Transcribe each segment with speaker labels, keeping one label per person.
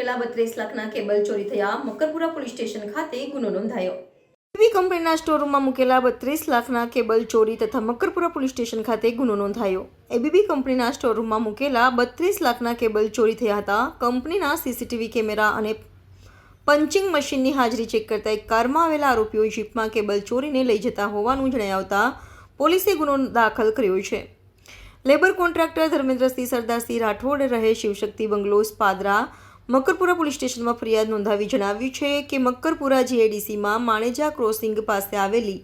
Speaker 1: મૂકેલા 32 લાખના કેબલ ચોરી થયા, મકરપુરા પોલીસ સ્ટેશન ખાતે ગુનો નોંધાયો। એબીબી કંપનીના સ્ટોરરૂમમાં મૂકેલા 32 લાખના કેબલ ચોરી તથા મકરપુરા પોલીસ સ્ટેશન ખાતે ગુનો નોંધાયો। એબીબી કંપનીના સ્ટોરરૂમમાં મૂકેલા 32 લાખના કેબલ ચોરી થયા હતા। કંપનીના સીસીટીવી કેમેરા અને પંચિંગ મશીનની હાજરી ચેક કરતા એક કારમાં આવેલા આરોપીઓ જીપમાં કેબલ ચોરીને લઈ જતા હોવાનું જણાઈ આવતા પોલીસે ગુનો દાખલ કર્યો છે। લેબર કોન્ટ્રાક્ટર ધર્મેન્દ્રસિંહ સરદારસિંહ રાઠોડ રહે શિવશક્તિ બંગલોઝ પાદરા મકરપુરા પોલીસ સ્ટેશનમાં ફરિયાદ નોંધાવી જણાવ્યું છે કે મકરપુરા જીઆઈડીસીમાં માણેજા ક્રોસિંગ પાસે આવેલી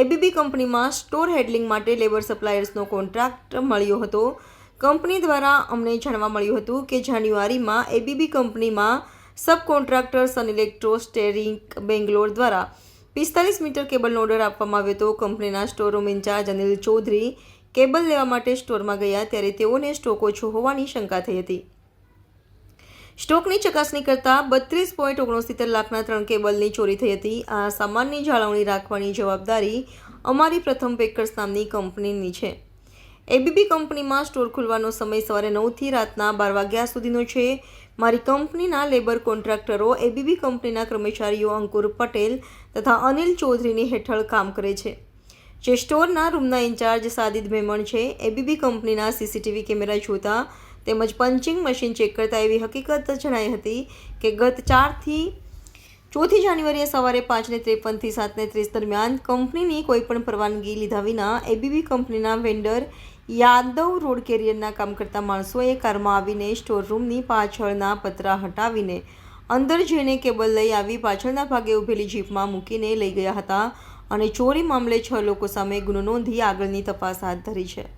Speaker 1: એબીબી કંપનીમાં સ્ટોર હેન્ડલિંગ માટે લેબર સપ્લાયર્સનો કોન્ટ્રાક્ટ મળ્યો હતો। કંપની દ્વારા અમને જાણવા મળ્યું હતું કે જાન્યુઆરીમાં એબીબી કંપનીમાં sub contractor Sun Electro Steering Bangalore દ્વારા 45 મીટર કેબલનો ઓર્ડર આપવામાં આવ્યો હતો। કંપનીના storeroom in charge Anil Chaudhary cable લેવા માટે સ્ટોરમાં ગયા ત્યારે તેઓને સ્ટોક ઓછો હોવાની શંકા થઈ હતી। સ્ટોકની ચકાસણી કરતા 32.69 લાખના 3 કેબલની ચોરી થઈ હતી। આ સામાનની જાળવણી રાખવાની જવાબદારી અમારી પ્રથમ પેકર્સ નામની કંપનીની છે। એબીબી કંપનીમાં સ્ટોર ખુલવાનો સમય સવારે 9થી રાતના 12 વાગ્યા સુધીનો છે। મારી કંપનીના લેબર કોન્ટ્રાક્ટરો એબીબી કંપનીના કર્મચારીઓ અંકુર પટેલ તથા અનિલ ચૌધરીની હેઠળ કામ કરે છે, જે સ્ટોરના રૂમના ઇન્ચાર્જ સાદિદ મેમણ છે। એબીબી કંપનીના સીસીટીવી કેમેરા જોતા તેમજ પંચિંગ મશીન ચેક કરતા એવી હકીકત જણાઈ હતી કે ગત 4 જાન્યુઆરીએ સવારે 5:53 થી 7:30 દરમિયાન કંપનીની કોઈપણ પરવાનગી લીધા વિના એબીબી કંપનીના વેન્ડર યાદવ રોડ કેરિયરના કામ કરતા માણસોએ કારમાં આવીને સ્ટોર રૂમની પાછળના પતરા હટાવીને અંદર જઈને કેબલ લઈ આવી પાછળના ભાગે ઊભેલી જીપમાં મૂકીને લઈ ગયા હતા અને ચોરી મામલે 6 લોકો સામે ગુનો નોંધી આગળની તપાસ હાથ ધરી છે।